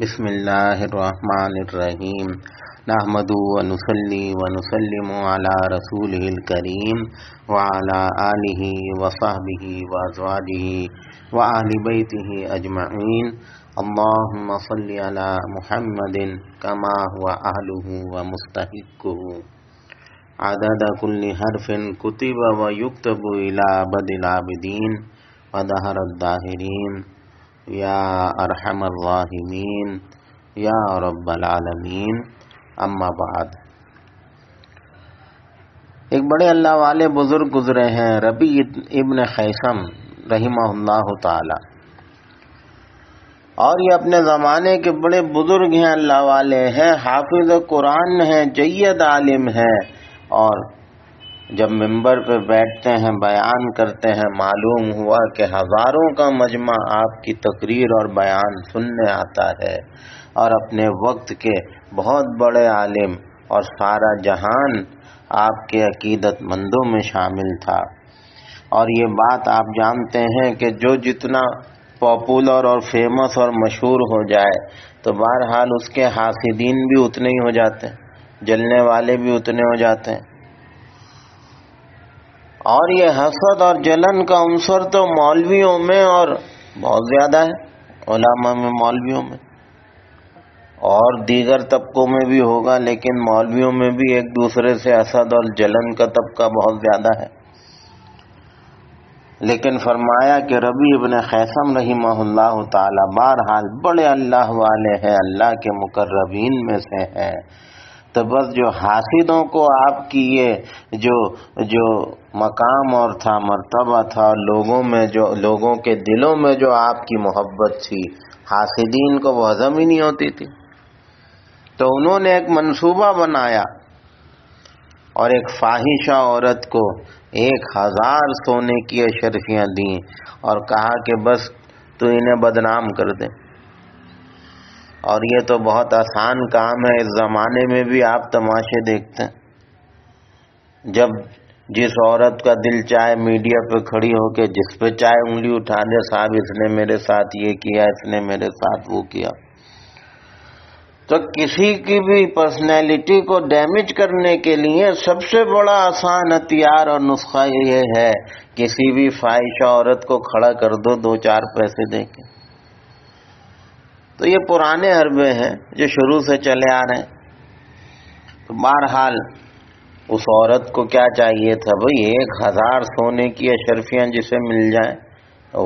بسم اللہ الرحمن الرحیم نحمدہ ونصلی ونسلم علی رسولہ الکریم وعلی آلہ وصحبہ وازواجہ وآل بیتہ اجمعین اللہم صلی علی محمد کما هو اہلہ ومستحقہ عدد کل حرف کتب ویکتب الی ابد العابدین ودہر الداہرین یا ارحم الراحمین یا رب العالمین. اما بعد، ایک بڑے اللہ والے بزرگ گزرے ہیں، ربیع ابن خیثم رحمہ اللہ تعالی، اور یہ اپنے زمانے کے بڑے بزرگ ہیں، اللہ والے ہیں، حافظ قرآن ہیں، جید عالم ہیں، اور جب ممبر پہ بیٹھتے ہیں بیان کرتے ہیں معلوم ہوا کہ ہزاروں کا مجمع آپ کی تقریر اور بیان سننے آتا ہے، اور اپنے وقت کے بہت بڑے عالم اور سارا جہان آپ کے عقیدت مندوں میں شامل تھا. اور یہ بات آپ جانتے ہیں کہ جو جتنا پاپولر اور فیمس اور مشہور ہو جائے تو بہرحال اس کے حاسدین بھی اتنے ہی ہو جاتے ہیں، جلنے والے بھی اتنے ہو جاتے ہیں. اور یہ حسد اور جلن کا عنصر تو مولویوں میں اور بہت زیادہ ہے، علماء میں، مولویوں میں اور دیگر طبقوں میں بھی ہوگا، لیکن مولویوں میں بھی ایک دوسرے سے حسد اور جلن کا طبقہ بہت زیادہ ہے. لیکن فرمایا کہ ربیع ابن خیثم رحمہ اللہ تعالی بہرحال بڑے اللہ والے ہیں، اللہ کے مقربین میں سے ہیں. تو بس جو حاسدوں کو آپ کی یہ جو مقام اور تھا، مرتبہ تھا، لوگوں کے دلوں میں جو آپ کی محبت تھی، حاسدین کو وہ ہضم ہی نہیں ہوتی تھی. تو انہوں نے ایک منصوبہ بنایا اور ایک فاحشہ عورت کو 1000 سونے کی اشرفیاں دیں اور کہا کہ بس تو انہیں بدنام کر دے. اور یہ تو بہت آسان کام ہے، اس زمانے میں بھی آپ تماشے دیکھتے ہیں. جب جس عورت کا دل چاہے میڈیا پہ کھڑی ہو کے جس پہ چاہے انگلی اٹھا دے، صاحب اس نے میرے ساتھ یہ کیا، اس نے میرے ساتھ وہ کیا. تو کسی کی بھی پرسنالٹی کو ڈیمیج کرنے کے لیے سب سے بڑا آسان ہتھیار اور نسخہ یہ ہے، کسی بھی فاحشہ عورت کو کھڑا کر دو، 2-4 پیسے دے کے. تو یہ پرانے حربے ہیں جو شروع سے چلے آ رہے ہیں. تو بہرحال اس عورت کو کیا چاہیے تھا؟ بھئی 1000 سونے کی اشرفیاں جسے مل جائیں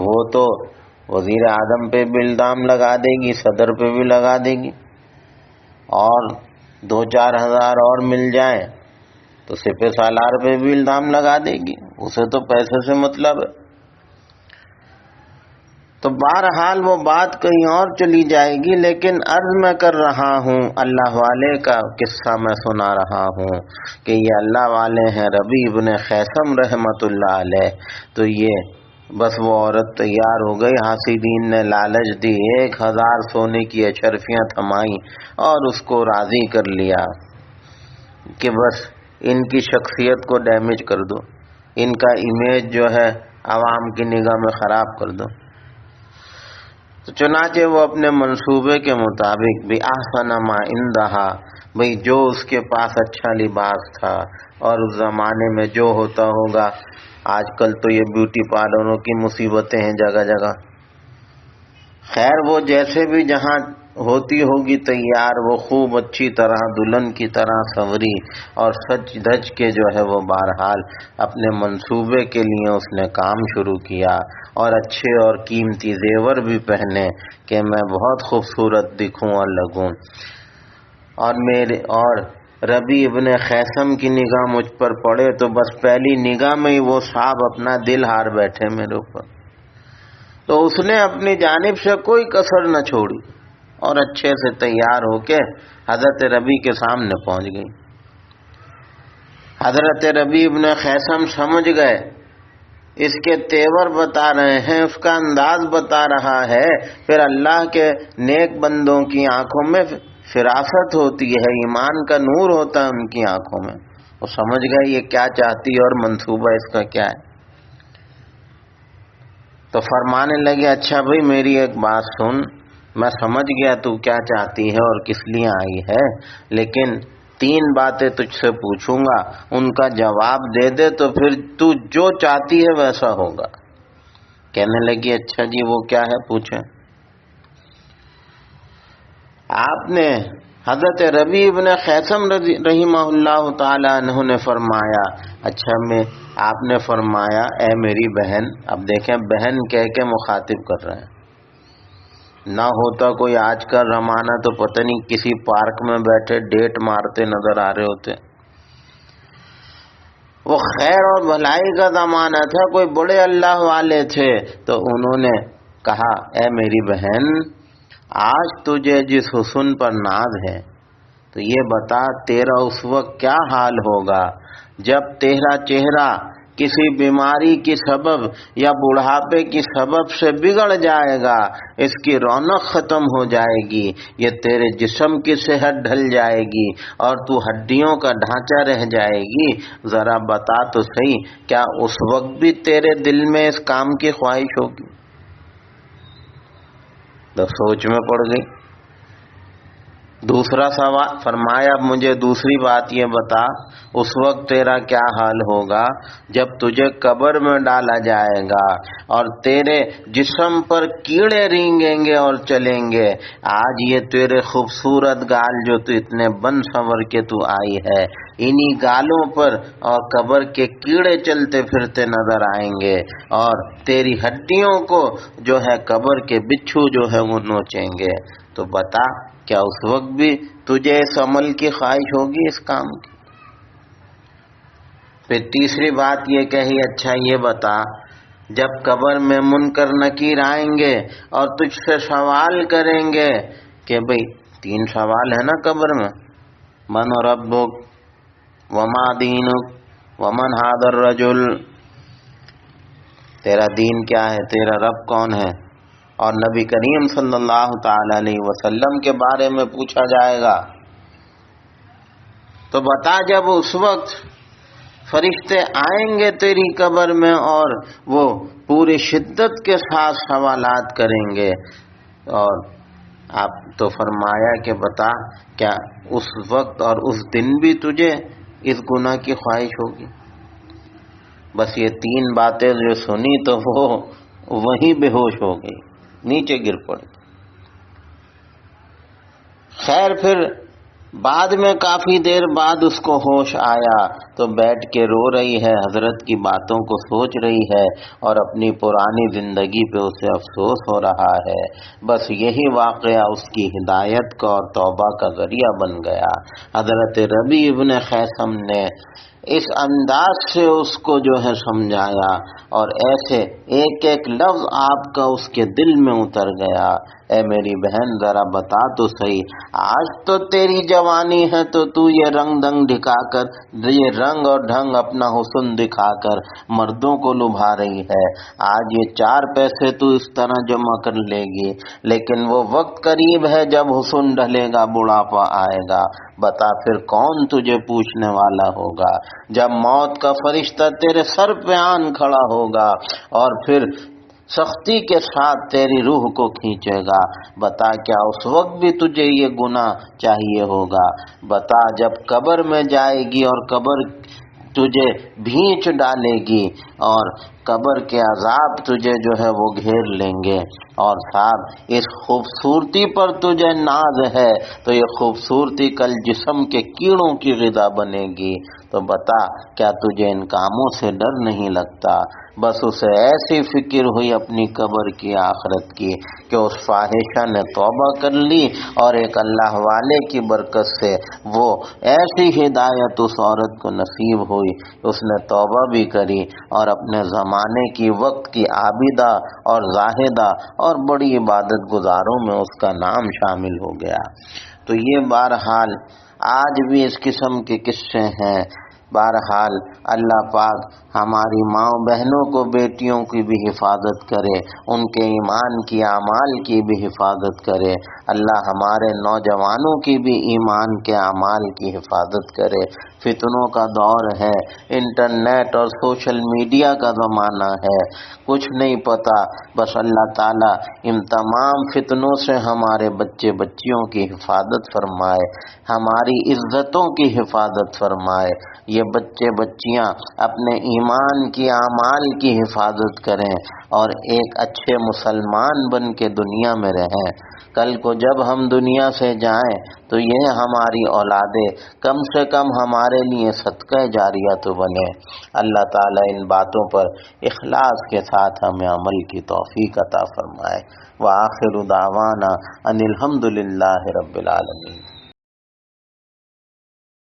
وہ تو وزیر اعظم پہ بھی الزام لگا دے گی، صدر پہ بھی لگا دے گی، اور 2-4 ہزار اور مل جائیں تو سپہ سالار پہ بھی الزام لگا دے گی. اسے تو پیسے سے مطلب ہے. تو بہرحال وہ بات کہیں اور چلی جائے گی. لیکن عرض میں کر رہا ہوں، اللہ والے کا قصہ میں سنا رہا ہوں کہ یہ اللہ والے ہیں ربیع ابن خیثم رحمۃ اللہ علیہ. تو یہ بس وہ عورت تیار ہو گئی، حاسدین نے لالچ دی، 1000 سونے کی اشرفیاں تھمائیں اور اس کو راضی کر لیا کہ بس ان کی شخصیت کو ڈیمیج کر دو، ان کا امیج جو ہے عوام کی نگاہ میں خراب کر دو. تو چنانچہ وہ اپنے منصوبے کے مطابق بھی احسن ما عندہا، بھئی جو اس کے پاس اچھا لباس تھا، اور اس زمانے میں جو ہوتا ہوگا، آج کل تو یہ بیوٹی پارلروں کی مصیبتیں ہیں جگہ جگہ. خیر وہ جیسے بھی جہاں ہوتی ہوگی تیار، وہ خوب اچھی طرح دلہن کی طرح سنوری اور سج دھج کے جو ہے وہ بہرحال اپنے منصوبے کے لیے اس نے کام شروع کیا، اور اچھے اور قیمتی زیور بھی پہنے کہ میں بہت خوبصورت دکھوں اور لگوں. اور ربیع ابن خیثم کی نگاہ مجھ پر پڑے تو بس پہلی نگاہ میں ہی وہ صاحب اپنا دل ہار بیٹھے میرے اوپر. تو اس نے اپنی جانب سے کوئی کسر نہ چھوڑی اور اچھے سے تیار ہو کے حضرت ربیع کے سامنے پہنچ گئی. حضرت ربیع ابن خیثم سمجھ گئے، اس کے تیور بتا رہے ہیں، اس کا انداز بتا رہا ہے. پھر اللہ کے نیک بندوں کی آنکھوں میں فراست ہوتی ہے، ایمان کا نور ہوتا ہے ان کی آنکھوں میں. وہ سمجھ گئے یہ کیا چاہتی ہے اور منصوبہ اس کا کیا ہے. تو فرمانے لگے، اچھا بھئی میری ایک بات سن، میں سمجھ گیا تو کیا چاہتی ہے اور کس لیے آئی ہے، لیکن 3 باتیں تجھ سے پوچھوں گا، ان کا جواب دے دے تو پھر تو جو چاہتی ہے ویسا ہوگا۔ کہنے لگی اچھا جی وہ کیا ہے پوچھیں۔ آپ نے حضرت ربیع ابن خیثم رحمہ اللہ تعالی عنہ نے فرمایا، اچھا آپ نے فرمایا اے میری بہن، اب دیکھیں بہن کہہ کے مخاطب کر رہے ہیں، نہ ہوتا کوئی آج کا زمانہ تو پتہ نہیں کسی پارک میں بیٹھے ڈیٹ مارتے نظر آ رہے ہوتے۔ وہ خیر اور بھلائی کا زمانہ تھا، کوئی بڑے اللہ والے تھے، تو انہوں نے کہا اے میری بہن، آج تجھے جس حسن پر ناز ہے تو یہ بتا تیرا اس وقت کیا حال ہوگا جب تیرا چہرہ کسی بیماری کی سبب یا بڑھاپے کی سبب سے بگڑ جائے گا، اس کی رونق ختم ہو جائے گی، یہ تیرے جسم کی صحت ڈھل جائے گی اور تو ہڈیوں کا ڈھانچہ رہ جائے گی۔ ذرا بتا تو صحیح، کیا اس وقت بھی تیرے دل میں اس کام کی خواہش ہوگی؟ تو سوچ میں پڑ گئی۔ دوسرا سوال فرمایا، اب مجھے دوسری بات یہ بتا، اس وقت تیرا کیا حال ہوگا جب تجھے قبر میں ڈالا جائے گا اور تیرے جسم پر کیڑے رینگیں گے اور چلیں گے۔ آج یہ تیرے خوبصورت گال جو تو اتنے بن سنور کے تو آئی ہے، انہی گالوں پر اور قبر کے کیڑے چلتے پھرتے نظر آئیں گے اور تیری ہڈیوں کو جو ہے قبر کے بچھو جو ہے وہ نوچیں گے۔ تو بتا کیا اس وقت بھی تجھے اس عمل کی خواہش ہوگی، اس کام کی؟ پھر تیسری بات یہ کہی، اچھا یہ بتا جب قبر میں منکر نکیر آئیں گے اور تجھ سے سوال کریں گے کہ بھئی 3 سوال ہے نا قبر میں، من ربک وما دینک ومن ھذا الرجل، تیرا دین کیا ہے، تیرا رب کون ہے، اور نبی کریم صلی اللہ تعالی علیہ وسلم کے بارے میں پوچھا جائے گا۔ تو بتا جب اس وقت فرشتے آئیں گے تیری قبر میں اور وہ پوری شدت کے ساتھ سوالات کریں گے، اور آپ تو فرمایا کہ بتا کیا اس وقت اور اس دن بھی تجھے اس گناہ کی خواہش ہوگی؟ بس یہ 3 باتیں جو سنی تو وہ وہیں بے ہوش ہو گئی، نیچے گر پڑی۔ خیر پھر بعد میں کافی دیر بعد اس کو ہوش آیا تو بیٹھ کے رو رہی ہے، حضرت کی باتوں کو سوچ رہی ہے اور اپنی پرانی زندگی پہ اسے افسوس ہو رہا ہے۔ بس یہی واقعہ اس کی ہدایت کا اور توبہ کا ذریعہ بن گیا۔ حضرت ربیع ابن خیثم نے اس انداز سے اس کو جو ہے سمجھایا اور ایسے ایک ایک لفظ آپ کا اس کے دل میں اتر گیا۔ اے میری بہن ذرا بتا تو صحیح، آج تو تیری جوانی ہے تو تو یہ رنگ دنگ دکھا کر، یہ رنگ اور ڈھنگ اپنا حسن دکھا کر مردوں کو لبھا رہی ہے، آج یہ 4 پیسے تو اس طرح جمع کر لے گی، لیکن وہ وقت قریب ہے جب حسن ڈھلے گا، بڑھاپا آئے گا، بتا پھر کون تجھے پوچھنے والا ہوگا جب موت کا فرشتہ تیرے سر پہ آن کھڑا ہوگا اور پھر سختی کے ساتھ تیری روح کو کھینچے گا؟ بتا کیا اس وقت بھی تجھے یہ گناہ چاہیے ہوگا؟ بتا جب قبر میں جائے گی اور قبر تجھے بھینچ ڈالے گی اور قبر کے عذاب تجھے جو ہے وہ گھیر لیں گے، اور صاحب اس خوبصورتی پر تجھے ناز ہے تو یہ خوبصورتی کل جسم کے کیڑوں کی غذا بنے گی، تو بتا کیا تجھے ان کاموں سے ڈر نہیں لگتا؟ بس اسے ایسی فکر ہوئی اپنی قبر کی، آخرت کی، کہ اس فاحشہ نے توبہ کر لی اور ایک اللہ والے کی برکت سے وہ ایسی ہدایت اس عورت کو نصیب ہوئی، اس نے توبہ بھی کری اور اپنے زمانے کی وقت کی عابدہ اور زاہدہ اور بڑی عبادت گزاروں میں اس کا نام شامل ہو گیا۔ تو یہ بہرحال آج بھی اس قسم کے قصے ہیں بہرحال اللہ پاک ہماری ماؤں بہنوں کو، بیٹیوں کی بھی حفاظت کرے، ان کے ایمان کی، اعمال کی بھی حفاظت کرے۔ اللہ ہمارے نوجوانوں کی بھی ایمان کے اعمال کی حفاظت کرے۔ فتنوں کا دور ہے، انٹرنیٹ اور سوشل میڈیا کا زمانہ ہے، کچھ نہیں پتا، بس اللہ تعالیٰ ان تمام فتنوں سے ہمارے بچے بچیوں کی حفاظت فرمائے، ہماری عزتوں کی حفاظت فرمائے۔ یہ بچے بچیاں اپنے ایمان کی، اعمال کی حفاظت کریں اور ایک اچھے مسلمان بن کے دنیا میں رہیں۔ کل کو جب ہم دنیا سے جائیں تو یہ ہماری اولادیں کم سے کم ہمارے لیے صدقہ جاریہ تو بنے۔ اللہ تعالیٰ ان باتوں پر اخلاص کے ساتھ ہمیں عمل کی توفیق عطا فرمائے۔ وآخر دعوانا ان الحمد للہ رب العالمین۔